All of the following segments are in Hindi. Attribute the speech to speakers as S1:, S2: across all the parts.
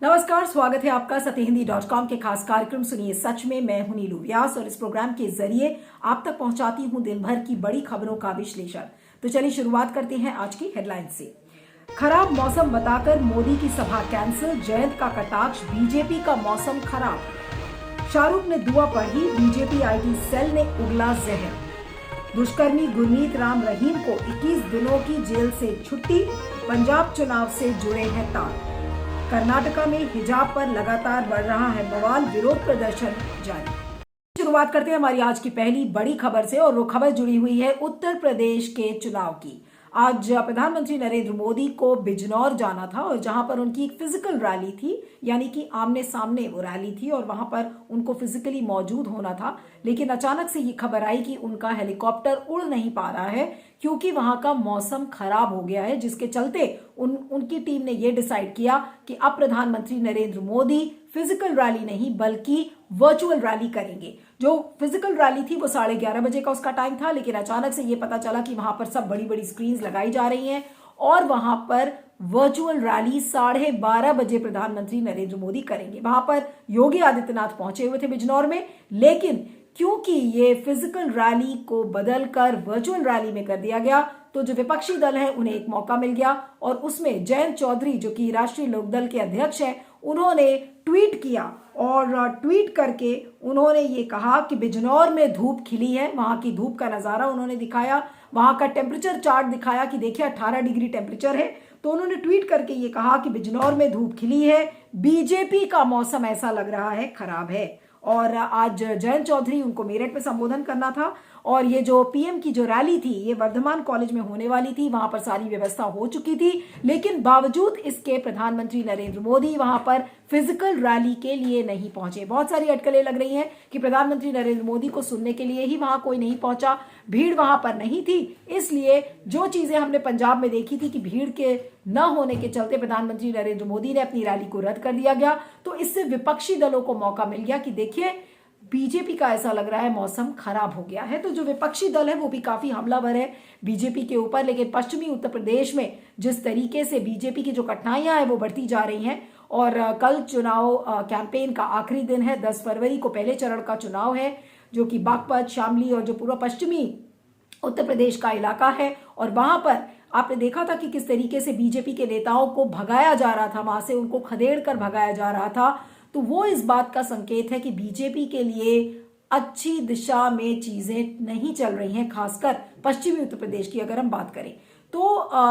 S1: नमस्कार, स्वागत है आपका सत्यहिंदी.com के खास कार्यक्रम सुनिए सच में। मैं हूं नीलू व्यास और इस प्रोग्राम के जरिए आप तक पहुंचाती हूं दिन भर की बड़ी खबरों का विश्लेषण। तो चलिए शुरुआत करते हैं आज की हेडलाइन से। खराब मौसम बताकर मोदी की सभा कैंसिल, जयंत का कटाक्ष, बीजेपी का मौसम खराब। शाहरुख ने दुआ पढ़ी, बीजेपी आईटी सेल ने उगला जहर। दुष्कर्मी गुरमीत राम रहीम को 21 दिनों की जेल से छुट्टी, पंजाब चुनाव से जुड़े हैं तार। कर्नाटका में हिजाब पर लगातार बढ़ रहा है बवाल, विरोध प्रदर्शन जारी। शुरुआत करते हैं हमारी आज की पहली बड़ी खबर से और वो खबर जुड़ी हुई है उत्तर प्रदेश के चुनाव की। आज प्रधानमंत्री नरेंद्र मोदी को बिजनौर जाना था और जहां पर उनकी एक फिजिकल रैली थी, यानी कि आमने सामने वो रैली थी और वहां पर उनको फिजिकली मौजूद होना था। लेकिन अचानक से ये खबर आई कि उनका हेलीकॉप्टर उड़ नहीं पा रहा है क्योंकि वहां का मौसम खराब हो गया है, जिसके चलते उनकी टीम ने ये डिसाइड किया कि अब प्रधानमंत्री नरेंद्र मोदी फिजिकल रैली नहीं बल्कि वर्चुअल रैली करेंगे। जो फिजिकल रैली थी वो 11:30 बजे का उसका टाइम था, लेकिन अचानक से ये पता चला कि वहां पर सब बड़ी बड़ी स्क्रीन्स लगाई जा रही हैं और वहां पर वर्चुअल रैली 12:30 बजे प्रधानमंत्री नरेंद्र मोदी करेंगे। वहां पर योगी आदित्यनाथ पहुंचे हुए थे बिजनौर में, लेकिन क्योंकि ये फिजिकल रैली को बदलकर वर्चुअल रैली में कर दिया गया तो जो विपक्षी दल है उन्हें एक मौका मिल गया और उसमें जयंत चौधरी जो कि राष्ट्रीय लोकदल के अध्यक्ष हैं, उन्होंने ट्वीट किया और ट्वीट करके उन्होंने ये कहा कि बिजनौर में धूप खिली है। वहां की धूप का नजारा उन्होंने दिखाया, वहां का टेम्परेचर चार्ट दिखाया कि देखिए 18 डिग्री टेम्परेचर है। तो उन्होंने ट्वीट करके ये कहा कि बिजनौर में धूप खिली है, बीजेपी का मौसम ऐसा लग रहा है खराब है। और आज जयंत चौधरी उनको मेरठ में संबोधन करना था और ये जो पीएम की जो रैली थी ये वर्धमान कॉलेज में होने वाली थी, वहां पर सारी व्यवस्था हो चुकी थी, लेकिन बावजूद इसके प्रधानमंत्री नरेंद्र मोदी वहां पर फिजिकल रैली के लिए नहीं पहुंचे। बहुत सारी अटकलें लग रही हैं कि प्रधानमंत्री नरेंद्र मोदी को सुनने के लिए ही वहां कोई नहीं पहुंचा, भीड़ वहां पर नहीं थी। इसलिए जो चीजें हमने पंजाब में देखी थी कि भीड़ के न होने के चलते प्रधानमंत्री नरेंद्र मोदी ने अपनी रैली को रद्द कर दिया गया, तो इससे विपक्षी दलों को मौका मिल गया कि देखिए बीजेपी का ऐसा लग रहा है मौसम खराब हो गया है। तो जो विपक्षी दल है वो भी काफी हमलावर है बीजेपी के ऊपर, लेकिन पश्चिमी उत्तर प्रदेश में जिस तरीके से बीजेपी की जो कठिनाइयां हैं वो बढ़ती जा रही हैं और कल चुनाव कैंपेन का आखिरी दिन है। 10 फरवरी को पहले चरण का चुनाव है जो कि बागपत, शामली और जो पूर्व पश्चिमी उत्तर प्रदेश का इलाका है और वहां पर आपने देखा था कि किस तरीके से बीजेपी के नेताओं को भगाया जा रहा था, वहां से उनको खदेड़ कर भगाया जा रहा था। तो वो इस बात का संकेत है कि बीजेपी के लिए अच्छी दिशा में चीजें नहीं चल रही हैं, खासकर पश्चिमी उत्तर प्रदेश की अगर हम बात करें तो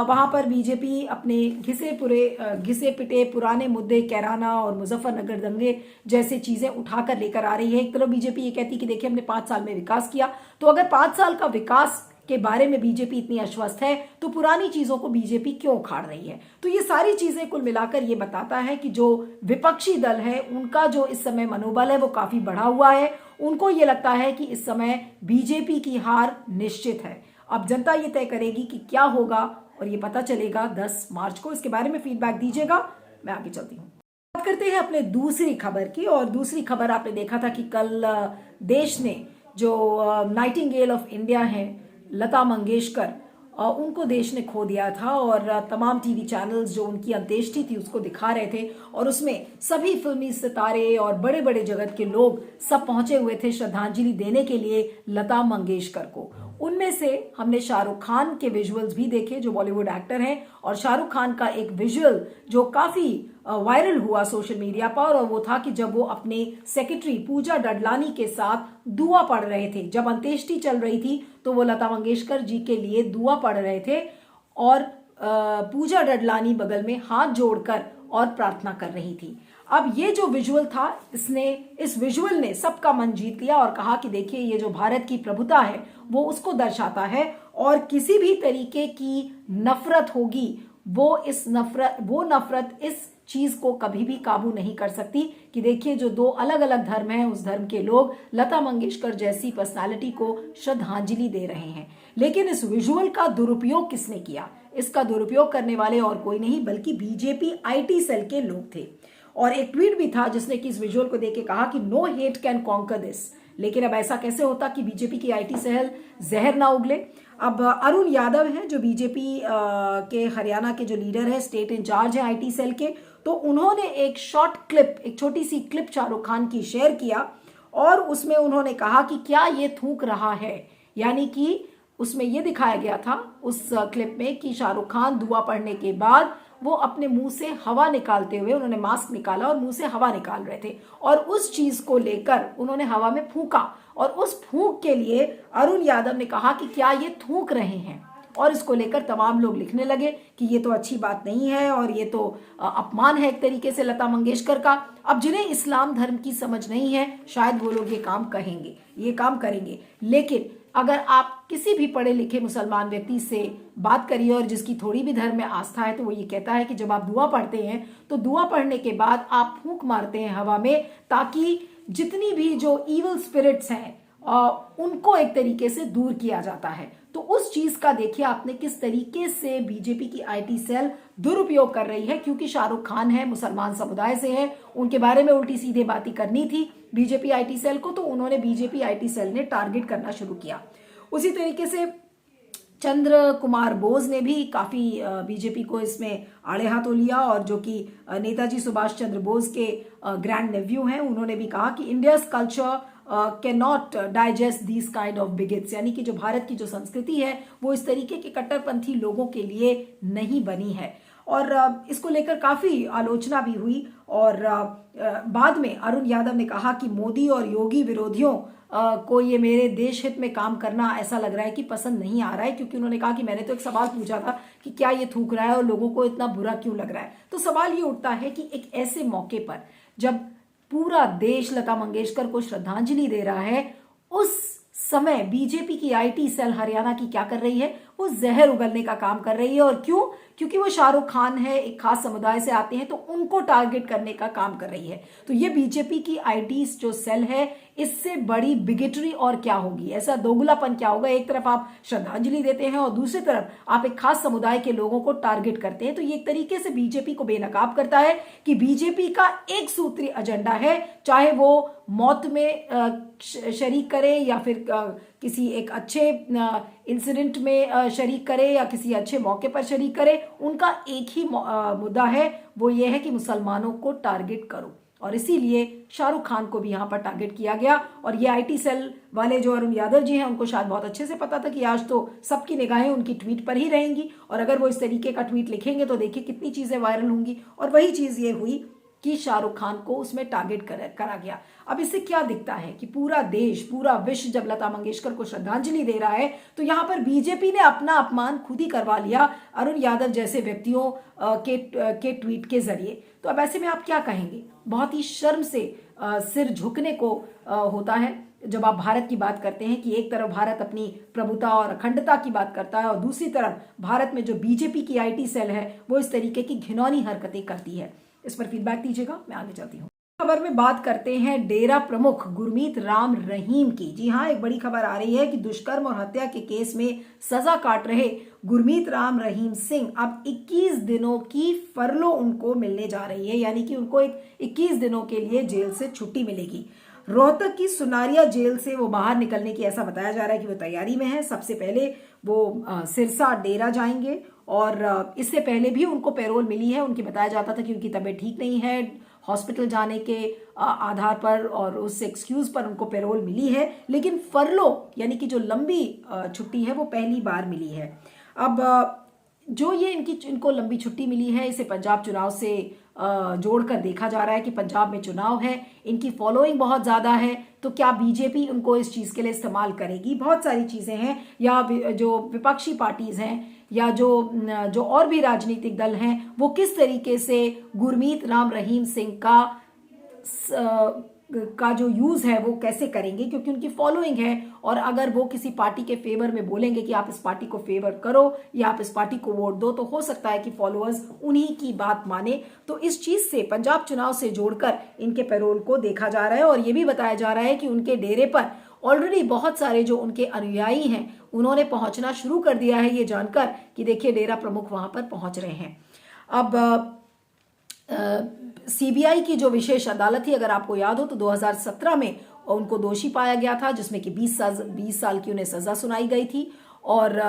S1: वहां पर बीजेपी अपने घिसे पिटे पुराने मुद्दे कैराना और मुजफ्फरनगर दंगे जैसे चीजें उठाकर लेकर आ रही है। एक तरफ बीजेपी ये कहती कि देखिए हमने 5 साल में विकास किया, तो अगर 5 साल का विकास के बारे में बीजेपी इतनी आश्वस्त है तो पुरानी चीजों को बीजेपी क्यों उखाड़ रही है। तो ये सारी चीजें कुल मिलाकर ये बताता है कि जो विपक्षी दल है उनका जो इस समय मनोबल है वो काफी बढ़ा हुआ है। उनको ये लगता है कि इस समय बीजेपी की हार निश्चित है। अब जनता ये तय करेगी कि क्या होगा और ये पता चलेगा 10 मार्च को। इसके बारे में फीडबैक दीजिएगा, मैं आगे चलती हूँ। बात करते हैं अपने दूसरी खबर की और दूसरी खबर आपने देखा था कि कल देश ने जो नाइटिंगेल ऑफ इंडिया है लता मंगेशकर, उनको देश ने खो दिया था और तमाम टीवी चैनल्स जो उनकी अंत्येष्टि थी उसको दिखा रहे थे और उसमें सभी फिल्मी सितारे और बड़े बड़े जगत के लोग सब पहुंचे हुए थे श्रद्धांजलि देने के लिए लता मंगेशकर को। उनमें से हमने शाहरुख खान के विजुअल्स भी देखे जो बॉलीवुड एक्टर हैं और शाहरुख खान का एक विजुअल जो काफी वायरल हुआ सोशल मीडिया पर और वो था कि जब वो अपने सेक्रेटरी पूजा डडलानी के साथ दुआ पढ़ रहे थे। जब अंत्येष्टि चल रही थी तो वो लता मंगेशकर जी के लिए दुआ पढ़ रहे थे और पूजा डडलानी बगल में हाथ जोड़कर और प्रार्थना कर रही थी। अब ये जो विजुअल था इस विजुअल ने सबका मन जीत लिया और कहा कि देखिए ये जो भारत की प्रभुता है वो उसको दर्शाता है और किसी भी तरीके की नफरत होगी वो नफरत इस चीज को कभी भी काबू नहीं कर सकती कि देखिए जो 2 अलग अलग धर्म हैं उस धर्म के लोग लता मंगेशकर जैसी पर्सनालिटी को श्रद्धांजलि दे रहे हैं। लेकिन इस विजुअल का दुरुपयोग किसने किया? इसका दुरुपयोग करने वाले और कोई नहीं बल्कि बीजेपी आईटी सेल के लोग थे और एक ट्वीट भी था जिसने कि इस विजुअल को देख के कहा कि no hate can conquer this. लेकिन अब ऐसा कैसे होता कि बीजेपी की आईटी सेल जहर ना उगले। अब अरुण यादव हैं जो बीजेपी के हरियाणा के जो लीडर है, स्टेट इंचार्ज है आईटी सेल के, तो उन्होंने एक शॉर्ट क्लिप, एक छोटी सी क्लिप शाहरुख खान की शेयर किया और उसमें उन्होंने कहा कि क्या ये थूक रहा है, यानी कि उसमें ये दिखाया गया था उस क्लिप में कि शाहरुख खान दुआ पढ़ने के बाद वो अपने मुंह से हवा निकालते हुए, उन्होंने मास्क निकाला और मुंह से हवा निकाल रहे थे और उस चीज को लेकर उन्होंने हवा में फूंका और उस फूंक के लिए अरुण यादव ने कहा कि क्या ये थूक रहे हैं और इसको लेकर तमाम लोग लिखने लगे कि ये तो अच्छी बात नहीं है और ये तो अपमान है एक तरीके से लता मंगेशकर का। अब जिन्हें इस्लाम धर्म की समझ नहीं है शायद वो लोग ये काम कहेंगे, ये काम करेंगे, लेकिन अगर आप किसी भी पढ़े लिखे मुसलमान व्यक्ति से बात करिए और जिसकी थोड़ी भी धर्म में आस्था है तो वो ये कहता है कि जब आप दुआ पढ़ते हैं तो दुआ पढ़ने के बाद आप फूंक मारते हैं हवा में ताकि जितनी भी जो इविल स्पिरिट्स हैं उनको एक तरीके से दूर किया जाता है। तो उस चीज का देखिए आपने किस तरीके से बीजेपी की आईटी सेल दुरुपयोग कर रही है, क्योंकि शाहरुख खान है, मुसलमान समुदाय से है, उनके बारे में उल्टी सीधे बातें करनी थी बीजेपी आईटी सेल को, तो उन्होंने बीजेपी आईटी सेल ने टारगेट करना शुरू किया। उसी तरीके से चंद्र कुमार बोस ने भी काफी बीजेपी को इसमें आड़े हाथों लिया और जो कि नेताजी सुभाष चंद्र बोस के ग्रैंड नेव्यू हैं, उन्होंने भी कहा कि India's culture can not digest this kind of begets, यानी कि जो भारत की जो संस्कृति है वो इस तरीके के कट्टरपंथी लोगों के लिए नहीं बनी है। और इसको लेकर काफी आलोचना भी हुई और बाद में अरुण यादव ने कहा कि मोदी और योगी विरोधियों को ये मेरे देश हित में काम करना ऐसा लग रहा है कि पसंद नहीं आ रहा है, क्योंकि उन्होंने कहा कि मैंने तो एक सवाल पूछा था कि क्या ये थूक रहा है और लोगों को इतना बुरा क्यों लग रहा है। तो सवाल ये उठता है कि एक ऐसे मौके पर जब पूरा देश लता मंगेशकर को श्रद्धांजलि दे रहा है, उस समय बीजेपी की आईटी सेल हरियाणा की क्या कर रही है, वो जहर उगलने का काम कर रही है। और क्यों? क्योंकि वो शाहरुख खान है, एक खास समुदाय से आते हैं, तो उनको टारगेट करने का काम कर रही है। तो ये बीजेपी की आईटी जो सेल है, इससे बड़ी बिगेटरी और क्या होगी, ऐसा दोगलापन क्या होगा। एक तरफ आप श्रद्धांजलि देते हैं और दूसरी तरफ आप एक खास समुदाय के लोगों को टारगेट करते हैं। तो ये एक तरीके से बीजेपी को बेनकाब करता है कि बीजेपी का एक सूत्री एजेंडा है, चाहे वो मौत में शरीक करे या फिर किसी एक अच्छे इंसिडेंट में शरीक करे या किसी अच्छे मौके पर शरीक करे, उनका एक ही मुद्दा है, वो ये है कि मुसलमानों को टारगेट करो। और इसीलिए शाहरुख खान को भी यहाँ पर टारगेट किया गया। और ये आईटी सेल वाले जो अरुण यादव जी हैं, उनको शायद बहुत अच्छे से पता था कि आज तो सबकी निगाहें उनकी ट्वीट पर ही रहेंगी और अगर वो इस तरीके का ट्वीट लिखेंगे तो देखिए कितनी चीजें वायरल होंगी। और वही चीज ये हुई कि शाहरुख खान को उसमें टारगेट करा गया। अब इससे क्या दिखता है कि पूरा देश, पूरा विश्व जब लता मंगेशकर को श्रद्धांजलि दे रहा है, तो यहाँ पर बीजेपी ने अपना अपमान खुद ही करवा लिया अरुण यादव जैसे व्यक्तियों के ट्वीट के जरिए। तो अब ऐसे में आप क्या कहेंगे? बहुत ही शर्म से सिर झुकने को होता है जब आप भारत की बात करते हैं कि एक तरफ भारत अपनी प्रभुता और अखंडता की बात करता है और दूसरी तरफ भारत में जो बीजेपी की आईटी सेल है वो इस तरीके की घिनौनी हरकतें करती है। इस पर फीडबैक दीजिएगा, मैं आगे चलती हूँ। खबर में बात करते हैं डेरा प्रमुख गुरमीत राम रहीम की। जी हाँ, एक बड़ी खबर आ रही है कि दुष्कर्म और हत्या के केस में सजा काट रहे गुरमीत राम रहीम सिंह अब 21 दिनों की फरलो उनको मिलने जा रही है, यानी कि उनको एक 21 दिनों के लिए जेल से छुट्टी मिलेगी। रोहतक की सुनारिया जेल से वो बाहर निकलने की ऐसा बताया जा रहा है कि वो तैयारी में है। सबसे पहले वो सिरसा डेरा जाएंगे और इससे पहले भी उनको पैरोल मिली है। उनकी बताया जाता था कि उनकी तबीयत ठीक नहीं है, हॉस्पिटल जाने के आधार पर और उस एक्सक्यूज पर उनको पैरोल मिली है, लेकिन फरलो यानी कि जो लंबी छुट्टी है वो पहली बार मिली है। अब जो ये इनको लंबी छुट्टी मिली है, इसे पंजाब चुनाव से जोड़कर देखा जा रहा है कि पंजाब में चुनाव है, इनकी फॉलोइंग बहुत ज्यादा है, तो क्या बीजेपी उनको इस चीज के लिए इस्तेमाल करेगी? बहुत सारी चीजें हैं, या जो विपक्षी पार्टीज हैं या जो और भी राजनीतिक दल हैं, वो किस तरीके से गुरमीत राम रहीम सिंह का जो यूज है वो कैसे करेंगे, क्योंकि उनकी फॉलोइंग है। और अगर वो किसी पार्टी के फेवर में बोलेंगे कि आप इस पार्टी को फेवर करो या आप इस पार्टी को वोट दो, तो हो सकता है कि फॉलोअर्स उन्हीं की बात माने। तो इस चीज से पंजाब चुनाव से जोड़कर इनके पैरोल को देखा जा रहा है। और ये भी बताया जा रहा है कि उनके डेरे पर ऑलरेडी बहुत सारे जो उनके अनुयायी हैं उन्होंने पहुंचना शुरू कर दिया है, ये जानकर कि देखिए डेरा प्रमुख वहां पर पहुंच रहे हैं। अब सीबीआई की जो विशेष अदालत थी, अगर आपको याद हो तो 2017 में उनको दोषी पाया गया था, जिसमें कि 20 साल की उन्हें सजा सुनाई गई थी। और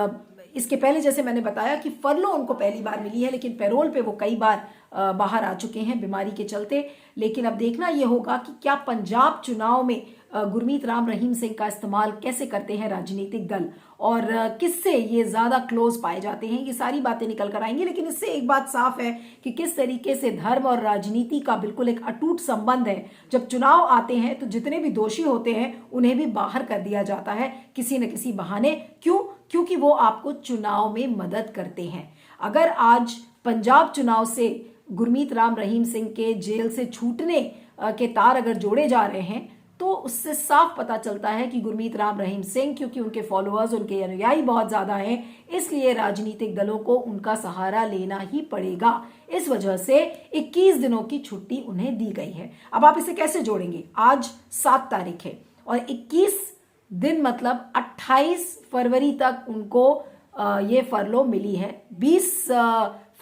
S1: इसके पहले जैसे मैंने बताया कि फरलो उनको पहली बार मिली है, लेकिन पैरोल पे वो कई बार बाहर आ चुके हैं बीमारी के चलते। लेकिन अब देखना ये होगा कि क्या पंजाब चुनाव में गुरमीत राम रहीम सिंह का इस्तेमाल कैसे करते हैं राजनीतिक दल, और किससे ये ज्यादा क्लोज पाए जाते हैं, ये सारी बातें निकल कर आएंगी। लेकिन इससे एक बात साफ है कि किस तरीके से धर्म और राजनीति का बिल्कुल एक अटूट संबंध है। जब चुनाव आते हैं तो जितने भी दोषी होते हैं उन्हें भी बाहर कर दिया जाता है किसी न किसी बहाने। क्यों? क्योंकि वो आपको चुनाव में मदद करते हैं। अगर आज पंजाब चुनाव से गुरमीत राम रहीम सिंह के जेल से छूटने के तार अगर जोड़े जा रहे हैं तो उससे साफ पता चलता है कि गुरमीत राम रहीम सिंह, क्योंकि उनके फॉलोअर्स, उनके अनुयायी बहुत ज्यादा हैं, इसलिए राजनीतिक दलों को उनका सहारा लेना ही पड़ेगा। इस वजह से 21 दिनों की छुट्टी उन्हें दी गई है। अब आप इसे कैसे जोड़ेंगे? आज 7 तारीख है और 21 दिन मतलब 28 फरवरी तक उनको ये फरलो मिली है। 20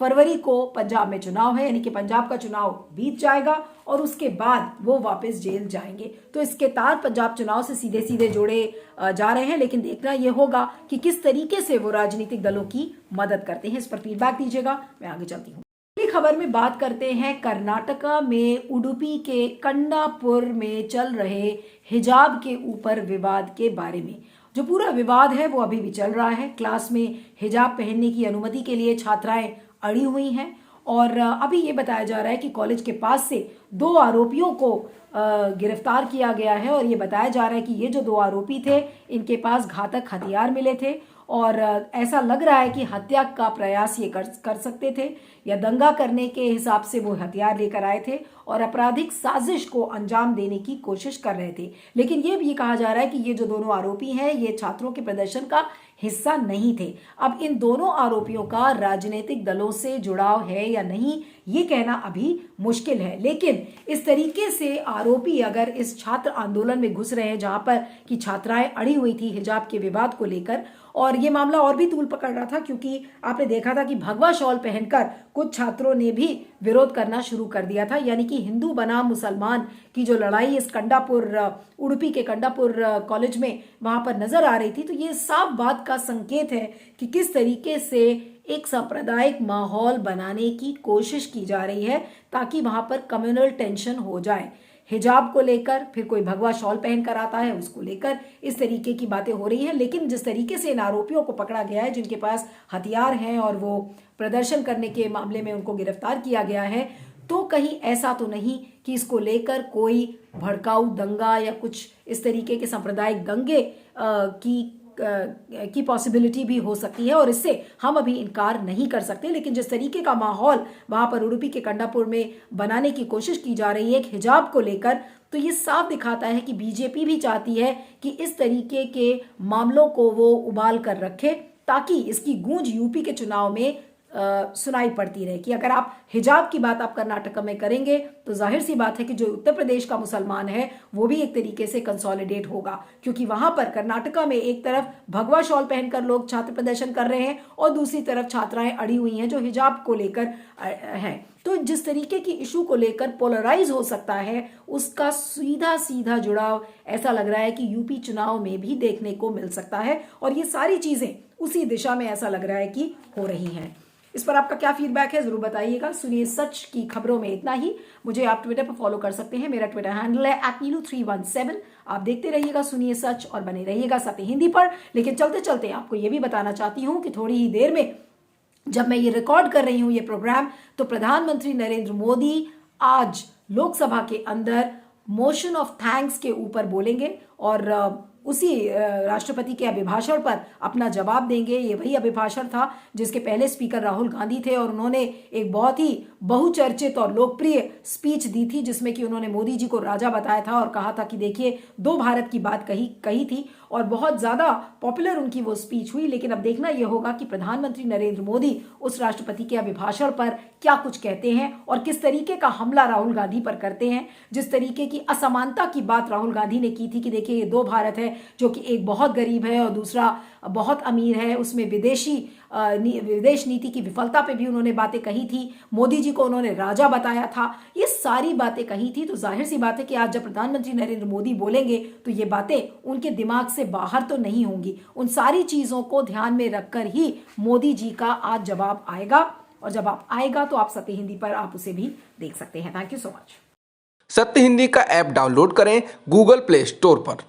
S1: फरवरी को पंजाब में चुनाव है, यानी कि पंजाब का चुनाव बीत जाएगा और उसके बाद वो वापस जेल जाएंगे। तो इसके तार पंजाब चुनाव से सीधे सीधे जोड़े जा रहे हैं। लेकिन देखना यह होगा कि किस तरीके से वो राजनीतिक दलों की मदद करते हैं। इस पर फीडबैक दीजिएगा, मैं आगे चलती हूँ। अगली खबर में बात करते हैं कर्नाटका में उडुपी के कंडापुर में चल रहे हिजाब के ऊपर विवाद के बारे में। जो पूरा विवाद है वो अभी भी चल रहा है। क्लास में हिजाब पहनने की अनुमति के लिए छात्राएं अड़ी हुई हैं और अभी ये बताया जा रहा है कि कॉलेज के पास से 2 आरोपियों को गिरफ्तार किया गया है और ये बताया जा रहा है कि ये जो 2 आरोपी थे इनके पास घातक हथियार मिले थे और ऐसा लग रहा है कि हत्या का प्रयास ये कर सकते थे या दंगा करने के हिसाब से वो हथियार लेकर आए थे और आपराधिक साजिश को अंजाम देने की कोशिश कर रहे थे। लेकिन ये भी कहा जा रहा है कि ये जो दोनों आरोपी हैं ये छात्रों के प्रदर्शन का हिस्सा नहीं थे। अब इन दोनों आरोपियों का राजनीतिक दलों से जुड़ाव है या नहीं ये कहना अभी मुश्किल है। लेकिन इस तरीके से आरोपी अगर इस छात्र आंदोलन में घुस रहे हैं जहां पर कि छात्राएं अड़ी हुई थी हिजाब के विवाद को लेकर, और ये मामला और भी तूल पकड़ रहा था क्योंकि आपने देखा था कि भगवा शॉल पहनकर कुछ छात्रों ने भी विरोध करना शुरू कर दिया था। यानी कि हिंदू बनाम मुसलमान की जो लड़ाई इस कंडापुर, उडुपी के कंडापुर कॉलेज में वहां पर नजर आ रही थी। तो ये साफ बात का संकेत है कि किस तरीके से एक सांप्रदायिक माहौल बनाने की कोशिश की जा रही है ताकि वहां पर कम्युनल टेंशन हो जाए। हिजाब को लेकर फिर कोई भगवा शॉल पहन कर आता है, उसको लेकर इस तरीके की बातें हो रही हैं। लेकिन जिस तरीके से इन आरोपियों को पकड़ा गया है जिनके पास हथियार हैं और वो प्रदर्शन करने के मामले में उनको गिरफ्तार किया गया है, तो कहीं ऐसा तो नहीं कि इसको लेकर कोई भड़काऊ दंगा या कुछ इस तरीके के सांप्रदायिक दंगे की पॉसिबिलिटी भी हो सकती है और इससे हम अभी इनकार नहीं कर सकते। लेकिन जिस तरीके का माहौल वहां पर उडुपी के कंडापुर में बनाने की कोशिश की जा रही है एक हिजाब को लेकर, तो ये साफ दिखाता है कि बीजेपी भी चाहती है कि इस तरीके के मामलों को वो उबाल कर रखे ताकि इसकी गूंज यूपी के चुनाव में सुनाई पड़ती रहे कि अगर आप हिजाब की बात आप कर्नाटक में करेंगे तो जाहिर सी बात है कि जो उत्तर प्रदेश का मुसलमान है वो भी एक तरीके से कंसोलिडेट होगा, क्योंकि वहां पर कर्नाटका में एक तरफ भगवा शॉल पहनकर लोग छात्र प्रदर्शन कर रहे हैं और दूसरी तरफ छात्राएं अड़ी हुई हैं जो हिजाब को लेकर हैं। तो जिस तरीके की इशू को लेकर पोलराइज हो सकता है उसका सीधा सीधा जुड़ाव ऐसा लग रहा है कि यूपी चुनाव में भी देखने को मिल सकता है और ये सारी चीजें उसी दिशा में ऐसा लग रहा है कि हो रही हैं। इस पर आपका क्या फीडबैक है जरूर बताइएगा। सुनिए सच की खबरों में इतना ही। मुझे आप ट्विटर पर फॉलो कर सकते हैं, मेरा ट्विटर हैंडल है @नीलू317। आप देखते रहिएगा सुनिए सच और बने रहिएगा साथ ही हिंदी पर। लेकिन चलते चलते आपको यह भी बताना चाहती हूं कि थोड़ी ही देर में जब मैं ये रिकॉर्ड कर रही हूं ये प्रोग्राम, तो प्रधानमंत्री नरेंद्र मोदी आज लोकसभा के अंदर मोशन ऑफ थैंक्स के ऊपर बोलेंगे और उसी राष्ट्रपति के अभिभाषण पर अपना जवाब देंगे। ये वही अभिभाषण था जिसके पहले स्पीकर राहुल गांधी थे और उन्होंने एक बहुत ही बहुचर्चित और लोकप्रिय स्पीच दी थी जिसमें कि उन्होंने मोदी जी को राजा बताया था और कहा था कि देखिए 2 भारत की बात कही थी और बहुत ज्यादा पॉपुलर उनकी वो स्पीच हुई। लेकिन अब देखना यह होगा कि प्रधानमंत्री नरेंद्र मोदी उस राष्ट्रपति के अभिभाषण पर क्या कुछ कहते हैं और किस तरीके का हमला राहुल गांधी पर करते हैं। जिस तरीके की असमानता की बात राहुल गांधी ने की थी कि देखिए देखिए ये दो भारत है, जो कि एक बहुत गरीब है और दूसरा बहुत अमीर है। उसमें विदेश नीति की विफलता पे भी उन्होंने बातें कही थी। मोदी जी को उन्होंने राजा बताया था। ये सारी बातें कही थी। तो जाहिर सी बात है कि आज जब प्रधानमंत्री नरेंद्र मोदी बोलेंगे तो ये बातें उनके दिमाग से बाहर तो नहीं होंगी। उन सारी चीज़ों को ध्यान में रखकर ही मोदी जी का आज जवाब आएगा, और जब आप आएगा तो आप सत्य हिंदी पर आप उसे भी देख सकते हैं। Thank you so much.
S2: सत्य हिंदी का ऐप डाउनलोड करें गूगल प्ले स्टोर पर।